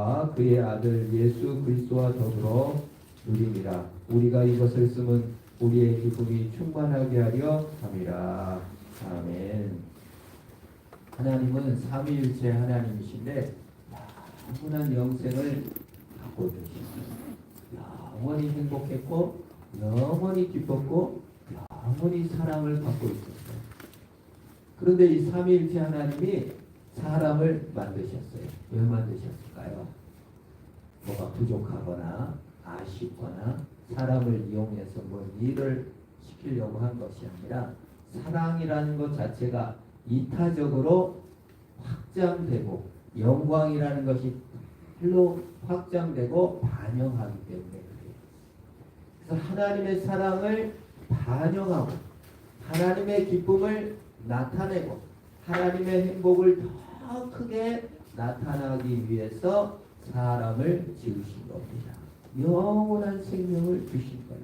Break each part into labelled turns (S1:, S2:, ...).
S1: 아버지와 그의 아들 예수 그리스도와 더불어 누림이라. 우리가 이것을 쓰면 우리의 기쁨이 충만하게 하려 함이라. 아멘. 하나님은 삼위일체 하나님이신데 영원한 영생을 갖고 계십니다. 영원히 행복했고 영원히 기뻤고 영원히 사랑을 받고 있었어요. 그런데 이 삼위일체 하나님이 사람을 만드셨어요. 왜 만드셨을까요? 뭐가 부족하거나 아쉽거나 사람을 이용해서 뭐 일을 시키려고 한 것이 아니라 사랑이라는 것 자체가 이타적으로 확장되고 영광이라는 것이 별로 확장되고 반영하기 때문에 그래요. 그래서 하나님의 사랑을 반영하고 하나님의 기쁨을 나타내고 하나님의 행복을 더 크게 나타나기 위해서 사람을 지으신 겁니다. 영원한 생명을 주신 거예요.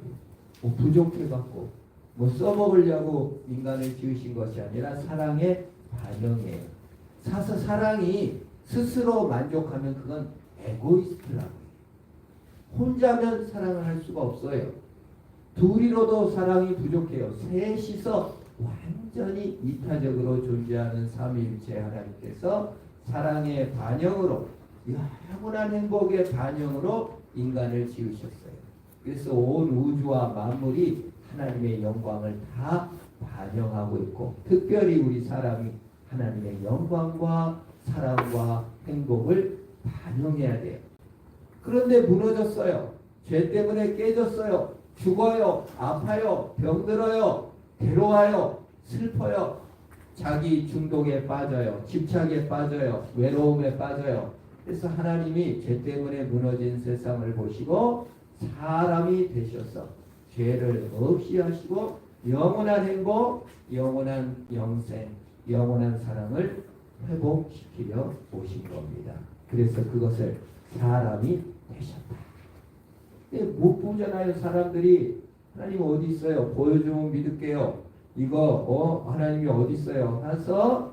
S1: 뭐 부족해갖고 뭐 써먹으려고 인간을 지으신 것이 아니라 사랑의 반영이에요. 사랑이 스스로 만족하면 그건 에고이스트라고. 혼자면 사랑을 할 수가 없어요. 둘이로도 사랑이 부족해요. 셋이서 완전히 이타적으로 존재하는 삼위일체 하나님께서 사랑의 반영으로 영원한 행복의 반영으로 인간을 지으셨어요. 그래서 온 우주와 만물이 하나님의 영광을 다 반영하고 있고 특별히 우리 사람이 하나님의 영광과 사랑과 행복을 반영해야 돼요. 그런데 무너졌어요. 죄 때문에 깨졌어요. 죽어요. 아파요. 병들어요. 괴로워요. 슬퍼요. 자기 중독에 빠져요. 집착에 빠져요. 외로움에 빠져요. 그래서 하나님이 죄 때문에 무너진 세상을 보시고 사람이 되셔서 죄를 없이 하시고 영원한 행복, 영원한 영생, 영원한 사랑을 회복시키려 오신 겁니다. 그래서 그것을 사람이 되셨다. 근데 못 보잖아요. 사람들이 하나님 어디 있어요? 보여주면 믿을게요. 이거 하나님이 어디 있어요? 해서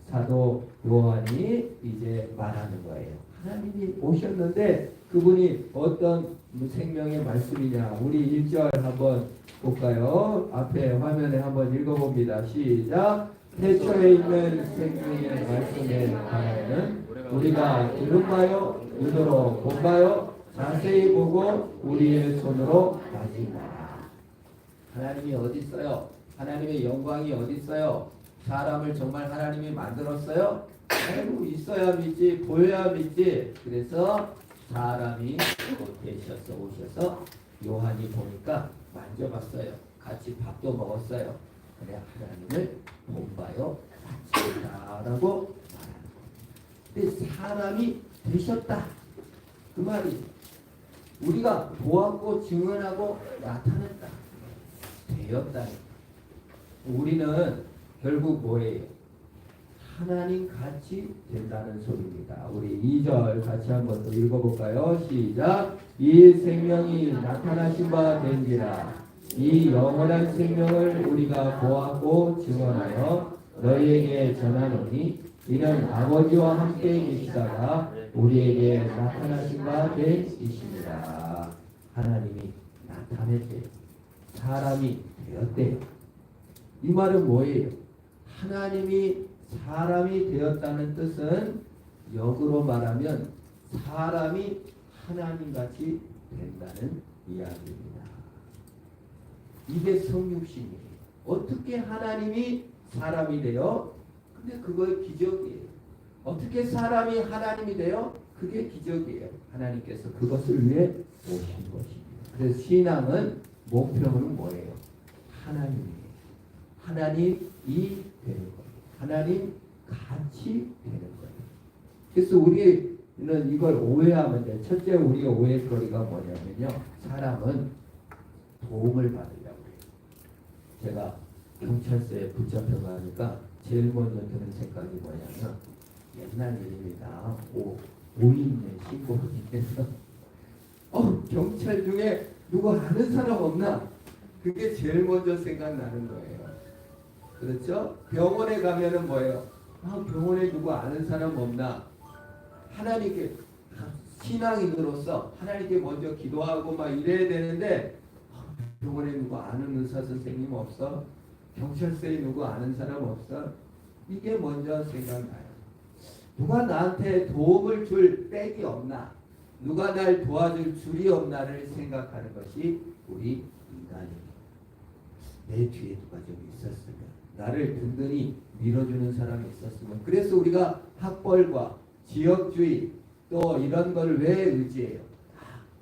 S1: 사도 요한이 이제 말하는 거예요. 하나님이 오셨는데 그분이 어떤 생명의 말씀이냐. 우리 1절 한번 볼까요? 앞에 화면에 한번 읽어봅니다. 시작. 태초에 있는 생명의 말씀에 관하여는 우리가 들은바요 눈으로 본바요 자세히 보고 우리의 손으로 가진다. 하나님이 어디 있어요? 하나님의 영광이 어디 있어요? 사람을 정말 하나님이 만들었어요? 아이고 있어야 믿지 보여야 믿지. 그래서 사람이 오셔서 요한이 보니까 만져봤어요. 같이 밥도 먹었어요. 그래 하나님을 본바요 라고 말하는 거예요. 근데 사람이 되셨다 그 말이 우리가 보았고 증언하고 나타냈다 되었다. 우리는 결국 뭐예요? 하나님 같이 된다는 소리입니다. 우리 2절 같이 한번 더 읽어볼까요? 시작. 이 생명이 나타나신 바 된지라. 이 영원한 생명을 우리가 보았고 증언하여 너희에게 전하노니 이는 아버지와 함께 계시다가 우리에게 나타나신 바 되시니라. 하나님이 나타냈대요. 사람이 되었대요. 이 말은 뭐예요? 하나님이 사람이 되었다는 뜻은 역으로 말하면 사람이 하나님같이 된다는 이야기입니다. 이게 성육신이에요. 어떻게 하나님이 사람이 돼요? 근데 그거 기적이에요. 어떻게 사람이 하나님이 돼요? 그게 기적이에요. 하나님께서 그것을 위해 오신 것입니다. 그래서 신앙은 목표는 뭐예요? 하나님이에요. 하나님이 되는 거예요. 하나님 같이 되는 거예요. 그래서 우리는 이걸 오해하면 돼요. 첫째 우리가 오해거리가 뭐냐면요. 사람은 도움을 받으려고 해요. 제가 경찰서에 붙잡혀 가니까 제일 먼저 드는 생각이 뭐냐면 옛날 일입니다. 5인의 신고인에서 경찰 중에 누구 아는 사람 없나? 그게 제일 먼저 생각나는 거예요. 그렇죠? 병원에 가면은 뭐예요? 병원에 누구 아는 사람 없나? 하나님께 신앙인으로서 하나님께 먼저 기도하고 막 이래야 되는데 병원에 누구 아는 의사 선생님 없어? 경찰서에 누구 아는 사람 없어? 이게 먼저 생각나요. 누가 나한테 도움을 줄 백이 없나? 누가 날 도와줄 줄이 없나를 생각하는 것이 우리 인간입니다. 내 뒤에 누가 좀 있었으면, 나를 든든히 밀어주는 사람이 있었으면. 그래서 우리가 학벌과 지역주의 또 이런 걸 왜 의지해요?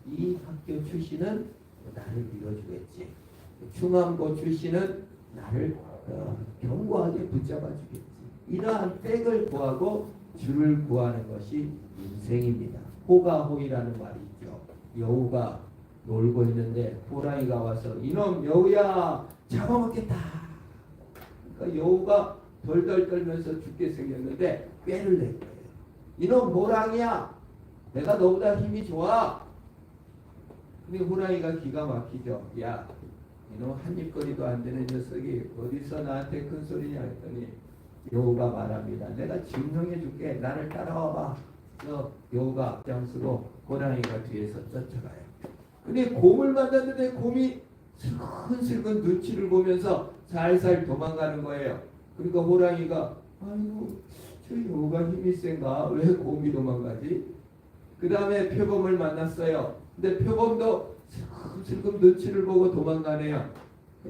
S1: 이 학교 출신은 나를 밀어주겠지. 충암고 출신은 나를 견고하게 붙잡아 주겠지. 이러한 백을 구하고 줄을 구하는 것이 인생입니다. 호가호이라는 말이 있죠. 여우가 놀고 있는데 호랑이가 와서 이놈 여우야 잡아먹겠다. 그러니까 여우가 덜덜 떨면서 죽게 생겼는데 꾀를 낸 거예요. 이놈 호랑이야, 내가 너보다 힘이 좋아. 근데 호랑이가 기가 막히죠. 야, 이놈 한입거리도 안 되는 녀석이 어디서 나한테 큰 소리냐 했더니 여우가 말합니다. 내가 증명해 줄게. 나를 따라와봐. 여우가 앞장서고 호랑이가 뒤에서 쫓아가요. 근데 곰을 만났는데 곰이 슬근슬근 눈치를 보면서 살살 도망가는 거예요. 그러니까 호랑이가 아이고 저 여우가 힘이 센가? 왜 곰이 도망가지? 그 다음에 표범을 만났어요. 근데 표범도 슬금 눈치를 보고 도망가네요.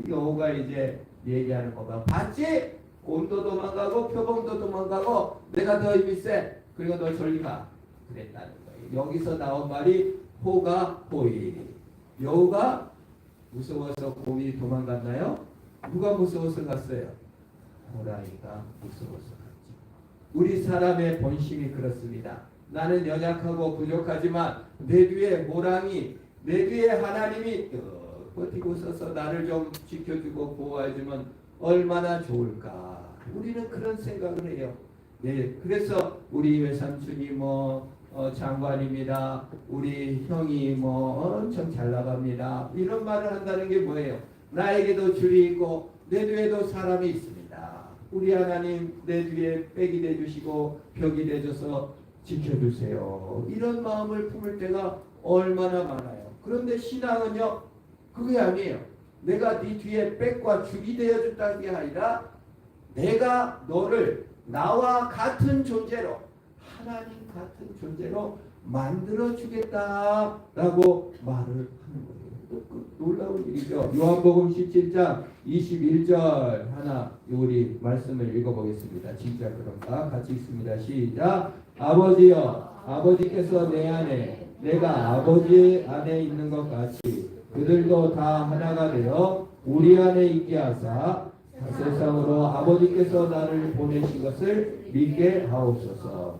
S1: 여우가 이제 얘기하는 거가 봤지? 곰도 도망가고 표범도 도망가고 내가 더 힘이 세. 그리고 너 저리 가. 그랬다는 거예요. 여기서 나온 말이 호가 호이. 여우가 무서워서 곰이 도망갔나요? 누가 무서워서 갔어요? 호랑이가 무서워서 갔죠. 우리 사람의 본심이 그렇습니다. 나는 연약하고 부족하지만 내 뒤에 호랑이, 내 뒤에 하나님이 버티고 서서 나를 좀 지켜주고 보호해주면 얼마나 좋을까. 우리는 그런 생각을 해요. 네, 그래서 우리 외삼촌이 장관입니다. 우리 형이 엄청 잘 나갑니다. 이런 말을 한다는 게 뭐예요? 나에게도 줄이 있고 내 뒤에도 사람이 있습니다. 우리 하나님 내 뒤에 백이 되주시고 벽이 되줘서 지켜주세요. 이런 마음을 품을 때가 얼마나 많아요. 그런데 신앙은요, 그게 아니에요. 내가 네 뒤에 백과 줄이 되어준다는 게 아니라 내가 너를 나와 같은 존재로, 하나님 같은 존재로 만들어주겠다라고 말을 하는 거예요. 놀라운 일이죠. 요한복음 17장 21절 하나 우리 말씀을 읽어보겠습니다. 진짜 그런가? 같이 읽습니다. 시작. 아버지여, 아버지께서 내 안에 내가 아버지 안에 있는 것 같이 그들도 다 하나가 되어 우리 안에 있게 하사 세상으로 아버지께서 나를 보내신 것을 믿게 하옵소서.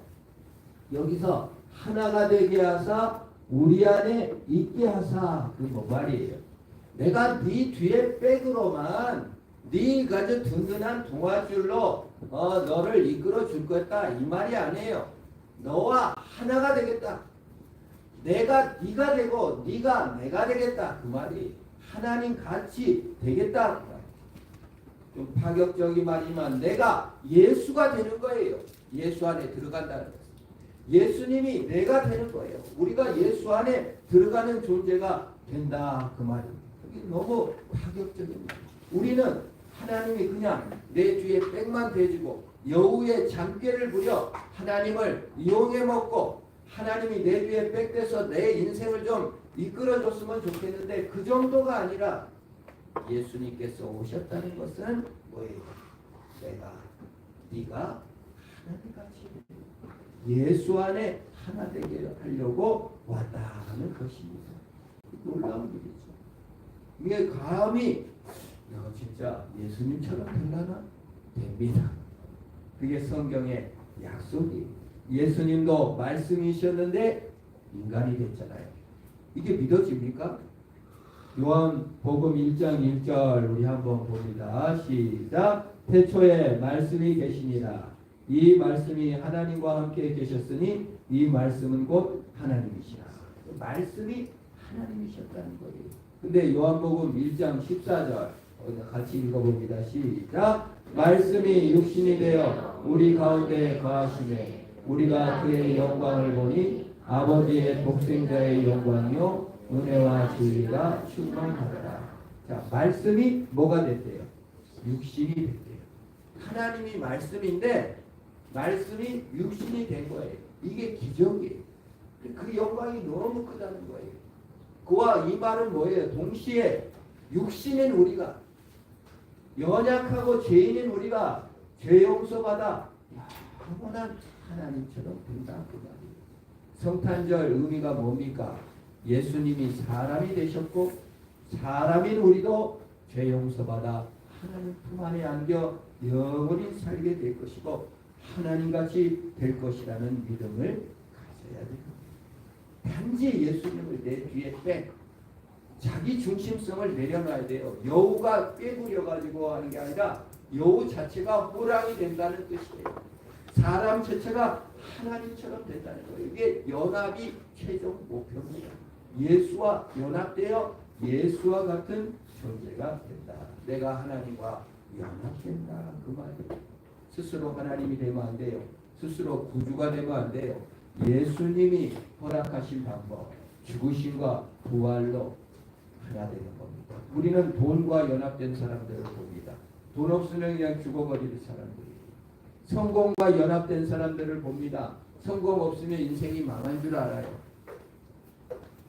S1: 여기서 하나가 되게 하사 우리 안에 있게 하사, 그 뭐 말이에요? 내가 네 뒤에 백으로만 네가 아주 든든한 동아줄로 너를 이끌어 줄 거다 이 말이 아니에요. 너와 하나가 되겠다. 내가 네가 되고 네가 내가 되겠다 그 말이 하나님 같이 되겠다. 좀 파격적인 말이지만 내가 예수가 되는 거예요. 예수 안에 들어간다는 거예요. 예수님이 내가 되는 거예요. 우리가 예수 안에 들어가는 존재가 된다 그 말입니다. 이게 너무 파격적인 말이에요. 우리는 하나님이 그냥 내 뒤에 백만 대주고 여우의 잠깨를 부려 하나님을 이용해 먹고 하나님이 내 뒤에 백돼서 내 인생을 좀 이끌어줬으면 좋겠는데 그 정도가 아니라 예수님께서 오셨다는 것은 뭐예요? 네가 하나님같이 예수 안에 하나 되게 하려고 왔다 하는 것입니다. 놀라운 일이죠. 이게 감히 진짜 예수님처럼 되려나? 됩니다. 그게 성경의 약속이. 예수님도 말씀이셨는데 인간이 됐잖아요. 이게 믿어집니까? 요한복음 1장 1절 우리 한번 봅니다. 시작. 태초에 말씀이 계시니라. 이 말씀이 하나님과 함께 계셨으니 이 말씀은 곧 하나님이시라. 말씀이 하나님이셨다는 거예요. 근데 요한복음 1장 14절 같이 읽어봅니다. 시작. 말씀이 육신이 되어 우리 가운데 거하시매 우리가 그의 영광을 보니 아버지의 독생자의 영광이요 은혜와 진리가 충만하더라. 자, 말씀이 뭐가 됐대요? 육신이 됐대요. 하나님이 말씀인데 말씀이 육신이 된 거예요. 이게 기적이에요. 그 영광이 너무 크다는 거예요. 그와 이 말은 뭐예요? 동시에 육신인 우리가, 연약하고 죄인인 우리가 죄 용서받아 영원한 하나님처럼 된다 그 말이에요. 성탄절 의미가 뭡니까? 예수님이 사람이 되셨고 사람인 우리도 죄 용서받아 하나님 품 안에 안겨 영원히 살게 될 것이고 하나님같이 될 것이라는 믿음을 가져야 돼요. 단지 예수님을 내 뒤에 빼 자기 중심성을 내려놔야 돼요. 여우가 꾀부려가지고 하는 게 아니라 여우 자체가 호랑이 된다는 뜻이에요. 사람 자체가 하나님처럼 된다는 거예요. 이게 연합이 최종 목표입니다. 예수와 연합되어 예수와 같은 존재가 된다. 내가 하나님과 연합된다 그 말이에요. 스스로 하나님이 되면 안 돼요. 스스로 구주가 되면 안 돼요. 예수님이 허락하신 방법, 죽으심과 부활로 하나 되는 겁니다. 우리는 돈과 연합된 사람들을 봅니다. 돈 없으면 그냥 죽어버리는 사람들이에요. 성공과 연합된 사람들을 봅니다. 성공 없으면 인생이 망한 줄 알아요.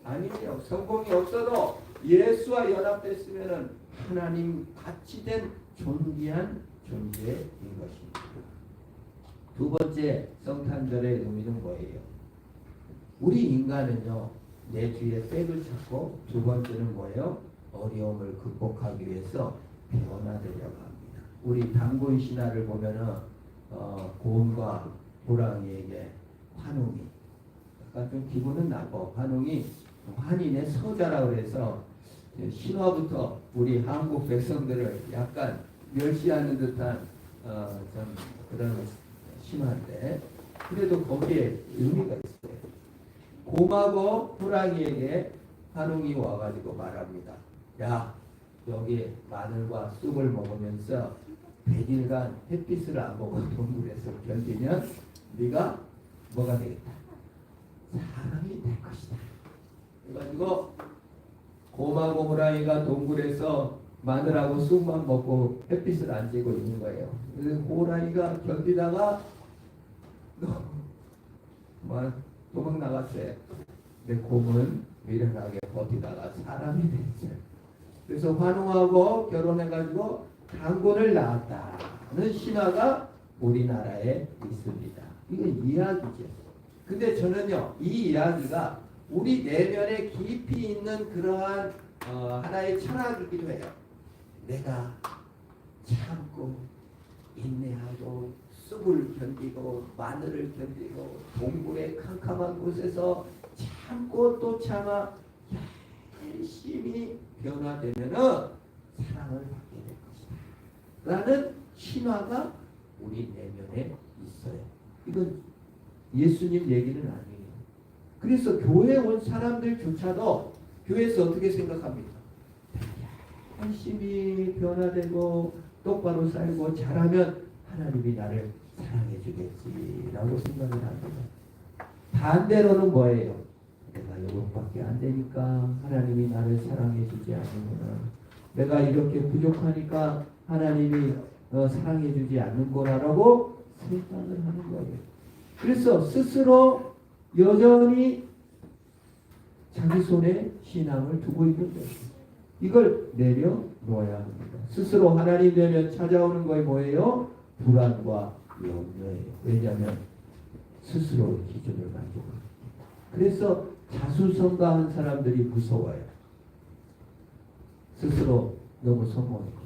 S1: 아니에요. 성공이 없어도 예수와 연합됐으면 하나님 같이 된 존귀한 존재인 것입니다. 두 번째 성탄절의 의미는 뭐예요? 우리 인간은요, 내 뒤에 백을 찾고 두 번째는 뭐예요? 어려움을 극복하기 위해서 변화되려고 합니다. 우리 단군 신화를 보면은 곰과 호랑이에게 환웅이, 약간 좀 기분은 나빠. 환웅이 환인의 서자라 그래서 신화부터 우리 한국 백성들을 약간 멸시하는 듯한 좀 그런 신화인데 그래도 거기에 의미가 있어요. 곰하고 호랑이에게 환웅이 와가지고 말합니다. 야, 여기 마늘과 쑥을 먹으면서 100일간 햇빛을 안 보고 동굴에서 견디면 네가 뭐가 되겠다? 사람이 될 것이다. 그래가지고 곰하고 호랑이가 동굴에서 마늘하고 쑥만 먹고 햇빛을 안 쬐고 있는 거예요. 그래서 호랑이가 견디다가 도망 나갔어요. 근데 곰은 미련하게 버티다가 사람이 됐어요. 그래서 환웅하고 결혼해가지고 단군을 낳았다는 신화가 우리나라에 있습니다. 이건 이야기죠. 근데 저는요, 이 이야기가 우리 내면에 깊이 있는 그러한 하나의 철학이기도 해요. 내가 참고 인내하고 쑥을 견디고 마늘을 견디고 동굴의 캄캄한 곳에서 참고 또 참아 열심히 변화되면은 사랑을 받게 될 것이다 라는 신화가 우리 내면에 있어요. 이건 예수님 얘기는 아니에요. 그래서 교회에 온 사람들조차도 교회에서 어떻게 생각합니까? 열심히 변화되고 똑바로 살고 잘하면 하나님이 나를 사랑해 주겠지라고 생각을 합니다. 반대로는 뭐예요? 내가 이것밖에 안 되니까 하나님이 나를 사랑해 주지 않는구나. 내가 이렇게 부족하니까 하나님이 사랑해 주지 않는구나라고 생각을 하는 거예요. 그래서 스스로 여전히 자기 손에 신앙을 두고 있는 거예요. 이걸 내려놓아야 합니다. 스스로 하나님 되면 찾아오는 거에 뭐예요? 불안과 염려예요. 왜냐하면 스스로 기준을 만족합니다. 그래서 자수성가한 사람들이 무서워요. 스스로 너무 성공했기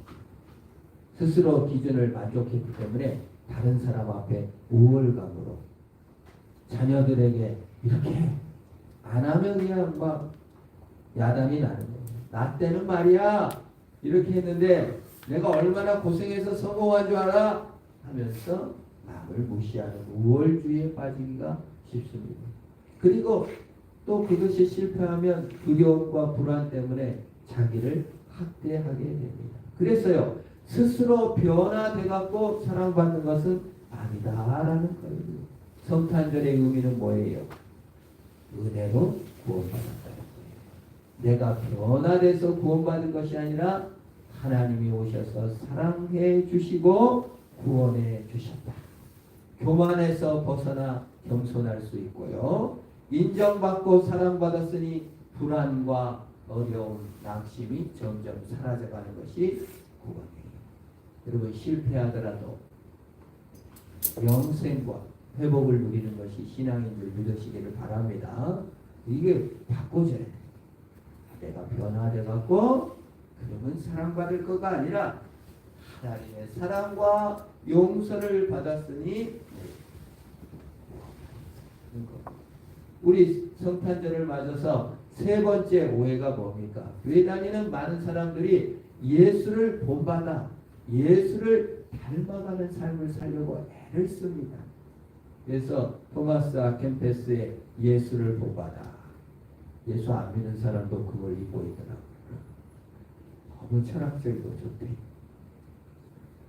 S1: 스스로 기준을 만족했기 때문에 다른 사람 앞에 우월감으로 자녀들에게 이렇게 안 하면 그냥 막 야단이 나는 거예요. 나 때는 말이야 이렇게 했는데 내가 얼마나 고생해서 성공한 줄 알아? 하면서 남을 무시하는 우월주의에 빠지기가 쉽습니다. 그리고 또 그것이 실패하면 두려움과 불안 때문에 자기를 학대하게 됩니다. 그래서요, 스스로 변화돼갖고 사랑받는 것은 아니다라는 거예요. 성탄절의 의미는 뭐예요? 은혜로 구원받았다. 내가 변화돼서 구원받은 것이 아니라 하나님이 오셔서 사랑해 주시고 구원해 주셨다. 교만에서 벗어나 겸손할 수 있고요. 인정받고 사랑받았으니 불안과 어려움, 낙심이 점점 사라져가는 것이 구원이에요. 여러분 실패하더라도 영생과 회복을 누리는 것이 신앙인 줄 믿으시기를 바랍니다. 이게 바꿔줘야 돼. 내가 변화돼갖고 그러면 사랑받을 거가 아니라 하나님의 사랑과 용서를 받았으니 우리 성탄절을 맞아서 세 번째 오해가 뭡니까? 교회 다니는 많은 사람들이 예수를 본받아 예수를 닮아가는 삶을 살려고 애를 씁니다. 그래서 토마스 아켄페스의 예수를 본받아. 예수 안 믿는 사람도 그걸 입고 있더라고요. 너무 철학적이고 좋대.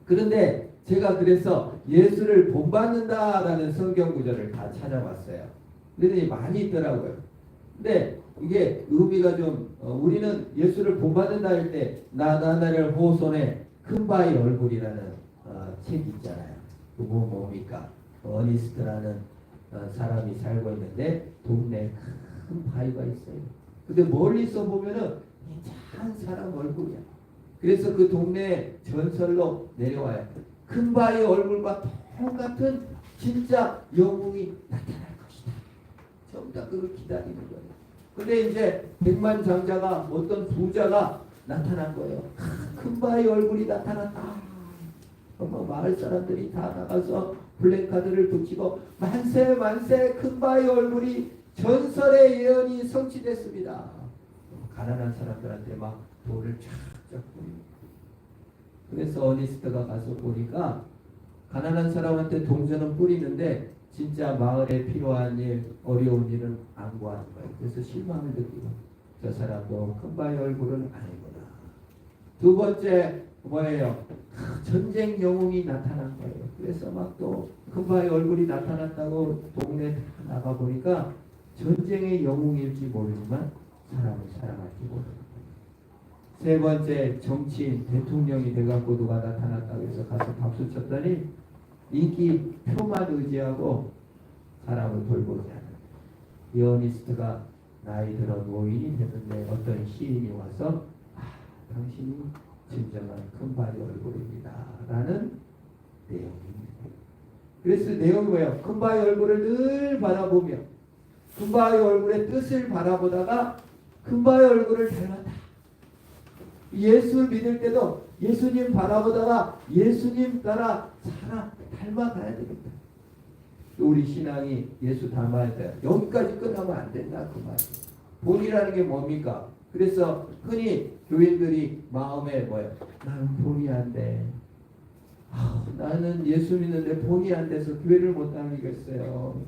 S1: 그런데 제가 그래서 예수를 본받는다라는 성경 구절을 다 찾아봤어요. 그랬더니 많이 있더라고요. 근데 이게 의미가 좀 우리는 예수를 본받는다 할 때 나를 호손의 큰 바위 얼굴이라는 책이 있잖아요. 그거 뭡니까? 어니스트라는 사람이 살고 있는데 동네에 큰 바위가 있어요. 근데 멀리서 보면은 한 사람 얼굴이야. 그래서 그 동네에 전설로 내려와요. 큰 바위 얼굴과 똑같은 진짜 영웅이 나타날 것이다. 전부 다 그걸 기다리는 거예요. 근데 이제 백만장자가 어떤 부자가 나타난 거예요. 큰 바위 얼굴이 나타났다. 마을 사람들이 다 나가서 플래카드를 붙이고 만세 만세 큰 바위 얼굴이 전설의 예언이 성취됐습니다. 가난한 사람들한테 막 돌을 쫙쫙 뿌립니다. 그래서 어니스트가 가서 보니까 가난한 사람한테 동전은 뿌리는데 진짜 마을에 필요한 일, 어려운 일은 안 구하는 거예요. 그래서 실망을 느끼고 저 사람도 큰 바위 얼굴은 아니구나. 두 번째 뭐예요? 전쟁 영웅이 나타난 거예요. 그래서 막 또 큰 바위 얼굴이 나타났다고 동네 다 나가 보니까 전쟁의 영웅일지 모르지만 사람을 사랑할지 모르는 거예요. 세 번째 정치인 대통령이 돼갖고 누가 나타났다고 해서 가서 박수 쳤더니 인기 표만 의지하고 사람을 돌보지 않아요. 이어니스트가 나이 들어 노인이 되는데 어떤 시인이 와서 당신이 진정한 큰 바위 얼굴입니다 라는 내용입니다. 그래서 내용이 뭐예요? 큰 바위 얼굴을 늘 바라보며 큰 바위 얼굴의 뜻을 바라보다가 큰 바위 얼굴을 닮았다. 예수 믿을 때도 예수님 바라보다가 예수님 따라 닮아가야 되겠다. 우리 신앙이 예수 닮아야 돼요. 여기까지 끝나면 안 된다 그 말이에요. 본이라는 게 뭡니까? 그래서 흔히 교인들이 마음에 뭐예요? 나는 본이 안 돼. 나는 예수 믿는데 본이 안 돼서 교회를 못 다니겠어요.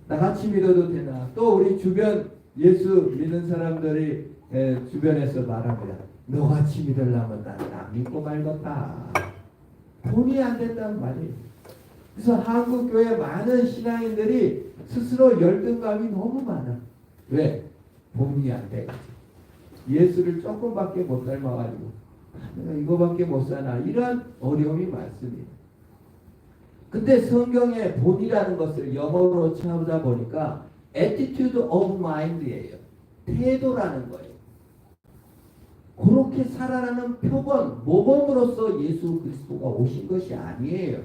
S1: 나같이 믿어도 되나? 또 우리 주변 예수 믿는 사람들이 주변에서 말합니다. 너같이 믿으려면 나는 안 믿고 말겠다. 본이 안 된다는 말이에요. 그래서 한국 교회 많은 신앙인들이 스스로 열등감이 너무 많아. 왜? 본이 안 돼. 예수를 조금밖에 못 닮아가지고 내가 이거밖에 못 사나 이런 어려움이 많습니다. 근데 성경의 본이라는 것을 영어로 찾아보니까 attitude of mind예요. 태도라는 거예요. 그렇게 살아가는 표본, 모범으로서 예수 그리스도가 오신 것이 아니에요.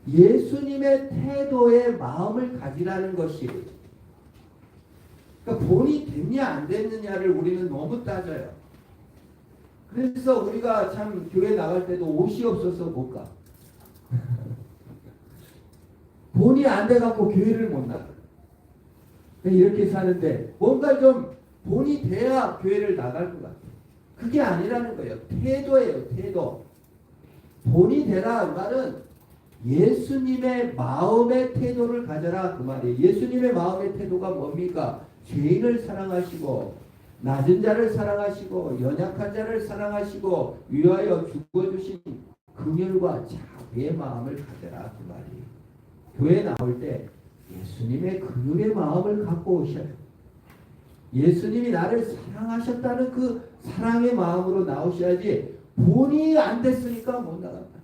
S1: 예수님의 태도의 마음을 가지라는 것이에요. 그러니까 본이 됐냐 안 됐느냐를 우리는 너무 따져요. 그래서 우리가 참 교회 나갈 때도 옷이 없어서 못 가. 본이 안 돼갖고 교회를 못 나가. 이렇게 사는데 뭔가 좀 본이 돼야 교회를 나갈 것 같아요. 그게 아니라는 거예요. 태도예요. 태도. 본이 되라 그 말은 예수님의 마음의 태도를 가져라 그 말이에요. 예수님의 마음의 태도가 뭡니까? 죄인을 사랑하시고 낮은 자를 사랑하시고 연약한 자를 사랑하시고 위하여 죽어주신 긍휼과 자비의 마음을 가져라 그 말이에요. 교회 나올 때 예수님의 그늘의 마음을 갖고 오셔요. 예수님이 나를 사랑하셨다는 그 사랑의 마음으로 나오셔야지 본이 안 됐으니까 못 나간다.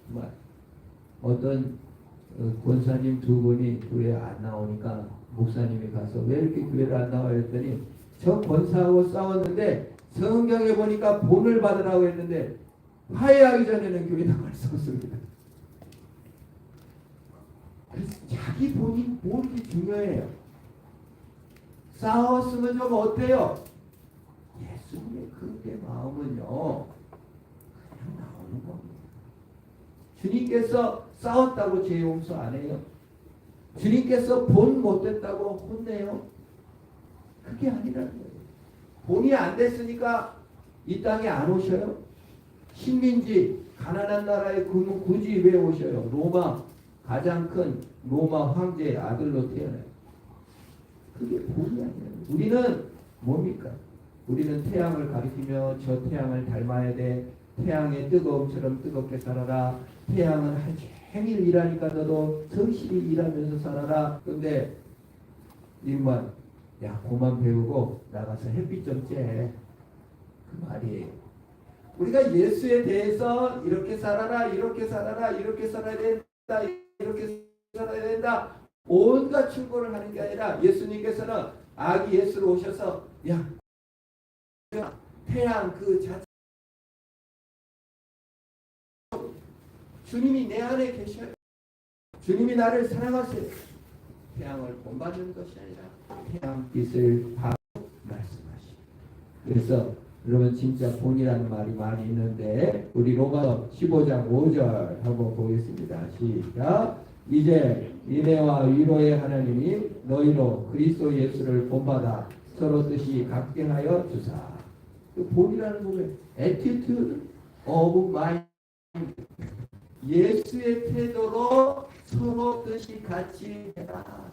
S1: 정말 어떤 권사님 두 분이 교회 안 나오니까 목사님이 가서 왜 이렇게 교회를 안 나와 했더니 저 권사하고 싸웠는데 성경에 보니까 본을 받으라고 했는데 화해하기 전에는 교회 나갈 수 없습니다. 그래서 자기 본이 이렇게 중요해요. 싸웠으면 좀 어때요? 예수님의 그의 마음은요 그냥 나오는 겁니다. 주님께서 싸웠다고 죄 용서 안 해요. 주님께서 본 못됐다고 혼내요. 그게 아니라는 거예요. 본이 안 됐으니까 이 땅에 안 오셔요. 식민지 가난한 나라에 굳이 왜 오셔요? 로마 가장 큰 로마 황제의 아들로 태어나요. 그게 본이 아니에요. 우리는 뭡니까? 우리는 태양을 가리키며 저 태양을 닮아야 돼. 태양의 뜨거움처럼 뜨겁게 살아라. 태양은 한 종일 일하니까 너도 성실히 일하면서 살아라. 근데 일만 야 그만 배우고 나가서 햇빛 좀 쬐. 그 말이에요. 우리가 예수에 대해서 이렇게 살아라, 이렇게 살아라, 이렇게 살아야 된다, 이렇게 살아야 된다. 온갖 충고를 하는 게 아니라 예수님께서는 아기 예수로 오셔서 야 태양 그 자체 주님이 내 안에 계셔요. 주님이 나를 사랑하세요. 태양을 본받는 것이 아니라 태양빛을 바로 말씀하시고. 그래서 여러분 진짜 본이라는 말이 많이 있는데 우리 로마서 15장 5절 한번 보겠습니다. 시작. 이제 인애와 위로의 하나님이 너희로 그리스도 예수를 본받아 서로 뜻이 같게 하여 주사. 그 본이라는 거는 attitude of mind. 예수의 태도로 서로 뜻이 같이 해라.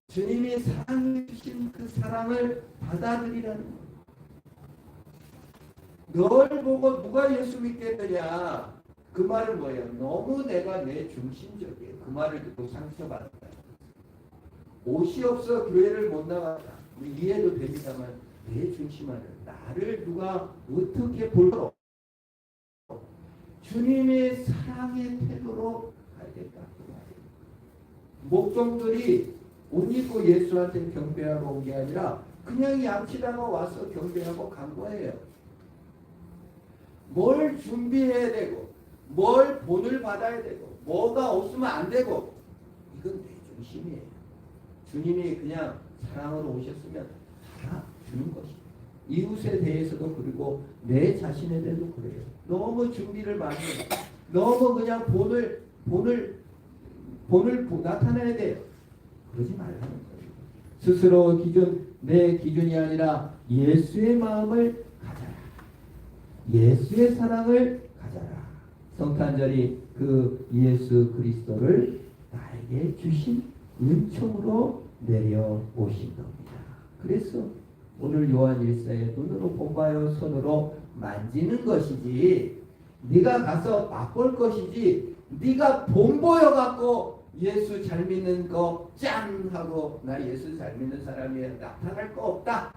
S1: 주님이 사랑해 주신 그 사랑을 받아들이라는 거예요. 널 보고 누가 예수 믿겠느냐. 그 말은 뭐예요? 너무 내가 내 중심적이에요. 그 말을 듣고 상처받았다. 옷이 없어 교회를 못 나갔다. 이해도 됩니다만 내 중심 안에 나를 누가 어떻게 볼까? 주님의 사랑의 태도로 가야겠다. 목종들이 옷 입고 예수한테 경배하러 온 게 아니라 그냥 양치다가 와서 경배하고 간 거예요. 뭘 준비해야 되고 뭘 본을 받아야 되고 뭐가 없으면 안 되고 이건 내 중심이에요. 주님이 그냥 사랑으로 오셨으면 살아주는 것입니다. 이웃에 대해서도 그리고 내 자신에 대해서도 그래요. 너무 준비를 많이 해요. 너무 그냥 본을 나타내야 돼요. 그러지 말라는 거예요. 스스로 내 기준이 아니라 예수의 마음을 가져라. 예수의 사랑을 가져라. 성탄절이 그 예수 그리스도를 나에게 주신 은총으로 내려오신 겁니다. 그래서 오늘 요한 1서에 눈으로 본바요 손으로 만지는 것이지 네가 가서 맛볼 것이지 네가 본보여 갖고 예수 잘 믿는 거 짠 하고 나 예수 잘 믿는 사람이 나타날 거 없다.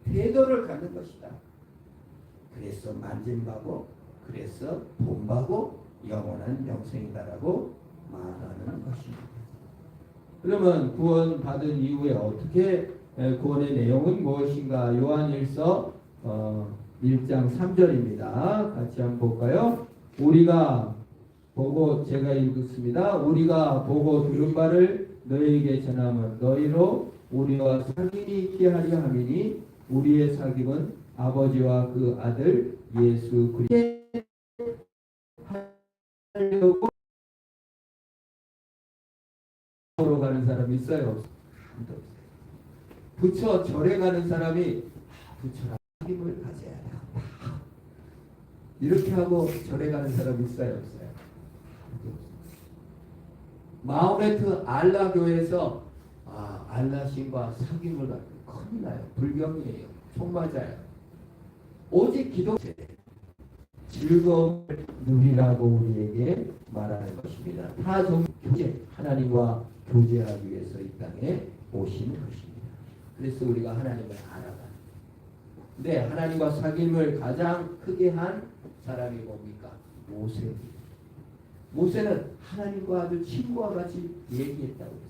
S1: 태도를 갖는 것이다. 그래서 만짐바고 그래서 본바고 영원한 영생이다라고 말하는 것입니다. 그러면 구원 받은 이후에 어떻게 구원의 내용은 무엇인가? 요한 1서 1장 3절입니다. 같이 한번 볼까요? 우리가 보고 제가 읽습니다. 우리가 보고 들은 바를 너희에게 전하면 너희로 우리와 사귐이 있게 하려 함이니 우리의 사귐은 아버지와 그 아들 예수 그리스도 하려고 보러 가는 사람이 있어요? 없어요? 부처 절에 가는 사람이 부처랑 사귐을 가져야 돼요. 이렇게 하고 절에 가는 사람이 있어요? 없어요? 마호메트 알라 교회에서 알라 신과 사귐을 갖고 큰일 나요. 불경이에요. 총 맞아요. 오직 기도 즐거움을 누리라고 우리에게 말하는 것입니다. 타종 교제, 하나님과 교제하기 위해서 이 땅에 오신 것입니다. 그래서 우리가 하나님을 알아가는. 근데 하나님과 사귐을 가장 크게 한 사람이 뭡니까? 모세입니다. 모세는 하나님과 아주 친구와 같이 얘기했다고 했어요.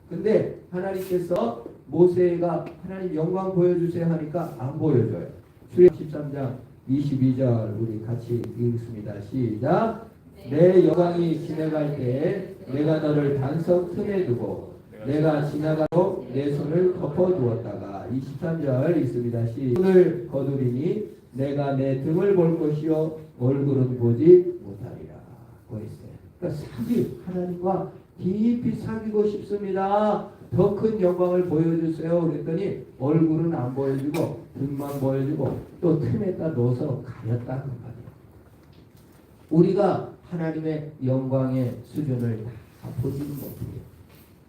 S1: 근데 하나님께서 모세가 하나님 영광 보여주세요 하니까 안 보여줘요. 출애굽 13장 22절 우리 같이 읽습니다. 시작. 내 영광이 지나갈 때 내가 너를 반석 틈에 두고 내가 지나가도 내 손을 덮어두었다가 23절 읽습니다. 손을 거두리니 내가 내 등을 볼 것이요 얼굴은 보지 못하리라 고 했어요. 그러니까 하나님과 깊이 사귀고 싶습니다. 더 큰 영광을 보여주세요. 그랬더니 얼굴은 안 보여주고 등만 보여주고 또 틈에다 넣어서 가렸다 그 말이에요. 우리가 하나님의 영광의 수준을 다 보지는 못해요.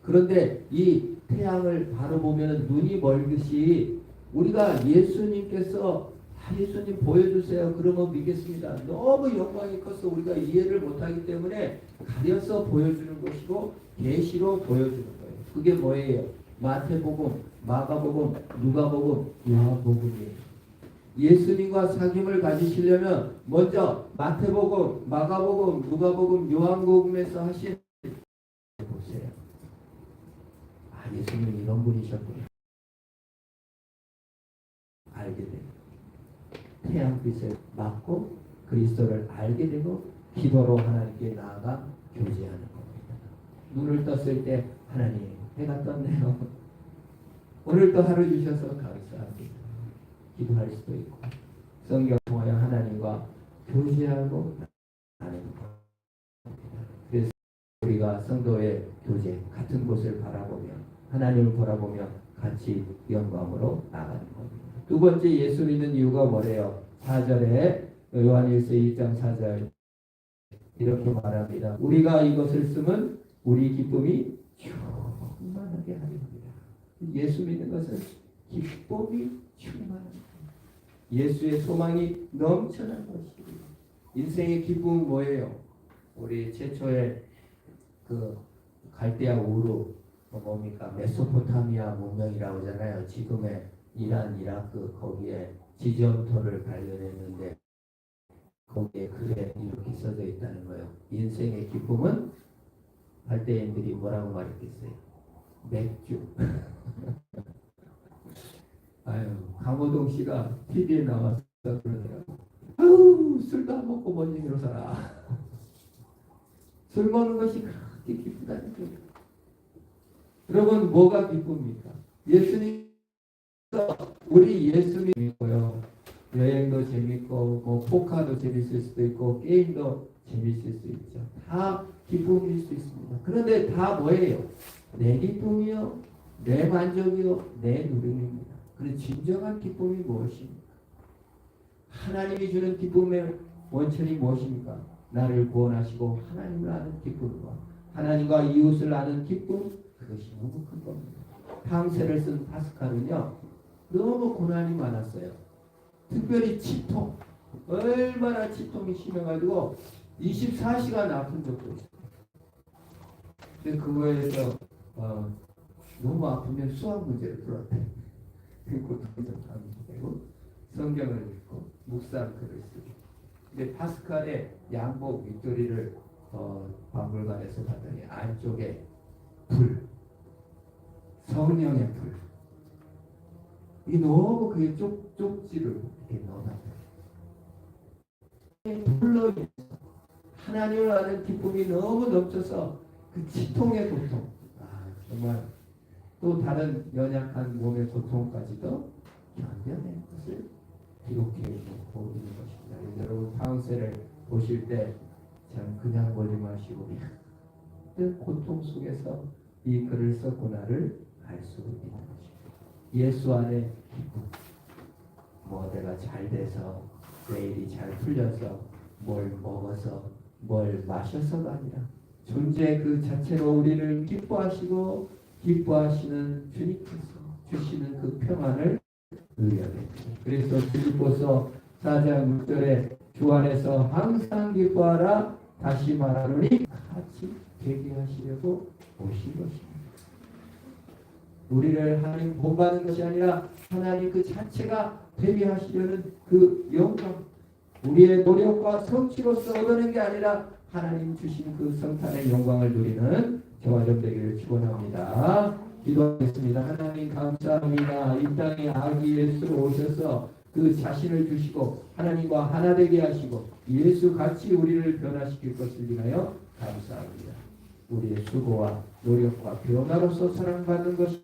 S1: 그런데 이 태양을 바로 보면 눈이 멀듯이 우리가 예수님께서 예수님 보여주세요. 그러면 믿겠습니다. 너무 영광이 커서 우리가 이해를 못하기 때문에 가려서 보여주는 것이고 계시로 보여주는 거예요. 그게 뭐예요? 마태복음, 마가복음, 누가복음, 요한복음이에요. 예수님과 사귐을 가지시려면 먼저 마태복음, 마가복음, 누가복음, 요한복음에서 하신 보세요. 아, 예수님 이런 분이셨구나. 알게 돼요. 태양빛을 맞고 그리스도를 알게 되고 기도로 하나님께 나아가 교제하는 겁니다. 눈을 떴을 때 하나님 해가 떴네요. 오늘도 하루 주셔서 감사합니다. 기도할 수도 있고 성경 통하여 하나님과 교제하고 하는 겁니다. 그래서 우리가 성도의 교제 같은 곳을 바라보며 하나님을 바라보며 같이 영광으로 나가는 겁니다. 두 번째 예수 믿는 이유가 뭐래요? 4절에 요한일서 1장 4절 이렇게 말합니다. 우리가 이것을 쓰면 우리 기쁨이 충만하게 하리라. 예수 믿는 것은 기쁨이 충만한 것. 예수의 소망이 넘쳐난 것이고 인생의 기쁨은 뭐예요? 우리 최초의 그 갈대아 우루 뭡니까? 메소포타미아 문명이라고 하잖아요. 지금의 이란, 이라크 거기에 지점토를 발견했는데 거기에 글에 이렇게 써져 있다는 거예요. 인생의 기쁨은 갈대인들이 뭐라고 말했겠어요? 맥주. 아유, 강호동 씨가 TV에 나와서 그러더라고. 아유, 술도 안 먹고 뭔 얘기로 살아. 술 먹는 것이 그렇게 기쁘다는 거예요. 여러분, 뭐가 기쁩니까? 예수님, 우리 예수님 믿고요. 여행도 재밌고, 뭐 포카도 재밌을 수도 있고, 게임도 재밌을 수 있죠. 다 기쁨일 수 있습니다. 그런데 다 뭐예요? 내 기쁨이요, 내 만족이요, 내 누림입니다. 그런데 진정한 기쁨이 무엇입니까? 하나님이 주는 기쁨의 원천이 무엇입니까? 나를 구원하시고 하나님을 아는 기쁨과 하나님과 이웃을 아는 기쁨, 그것이 너무 큰 겁니다. 탕세를 쓴 파스칼은요, 너무 고난이 많았어요. 특별히 치통, 얼마나 치통이 심해가지고 24시간 아픈 적도 있어요. 근데 그거에서 너무 아프면 수학 문제를 풀었대. 고통도 감되고 성경을 읽고 묵상 글을 쓰고. 근데 파스칼의 양복 윗도리를 박물관에서 봤더니 안쪽에 불, 성령의 불. 이 너무 그게 쪽지를 이렇게 넣어놨어요. 불로 하나님을 아는 기쁨이 너무 넘쳐서 그 치통의 고통, 정말 또 다른 연약한 몸의 고통까지도 견뎌낸 것을 기록해 놓고 있는 것입니다. 여러분 파운세를 보실 때 참 그냥 보지 마시고 그 고통 속에서 이 글을 썼구나를 알 수 있는 것입니다. 예수 안에 기쁨, 뭐 내가 잘 돼서 내 일이 잘 풀려서 뭘 먹어서 뭘 마셔서가 아니라 존재 그 자체로 우리를 기뻐하시고 기뻐하시는 주님께서 주시는 그 평안을 누려야 됩니다. 그래서 빌립보서 4장 6절에 주 안에서 항상 기뻐하라. 다시 말하노니 같이 회개하시려고 오신 것입니다. 우리를 하나님 본받는 것이 아니라 하나님 그 자체가 회개하시려는 그 영광, 우리의 노력과 성취로서 얻어낸 게 아니라 하나님 주신 그 성탄의 영광을 누리는 저와 여러분 되기를 축원합니다. 기도하겠습니다. 하나님 감사합니다. 이 땅에 아기 예수로 오셔서 그 자신을 주시고 하나님과 하나 되게 하시고 예수 같이 우리를 변화시킬 것을 위하여 감사합니다. 우리의 수고와 노력과 변화로서 사랑받는 것이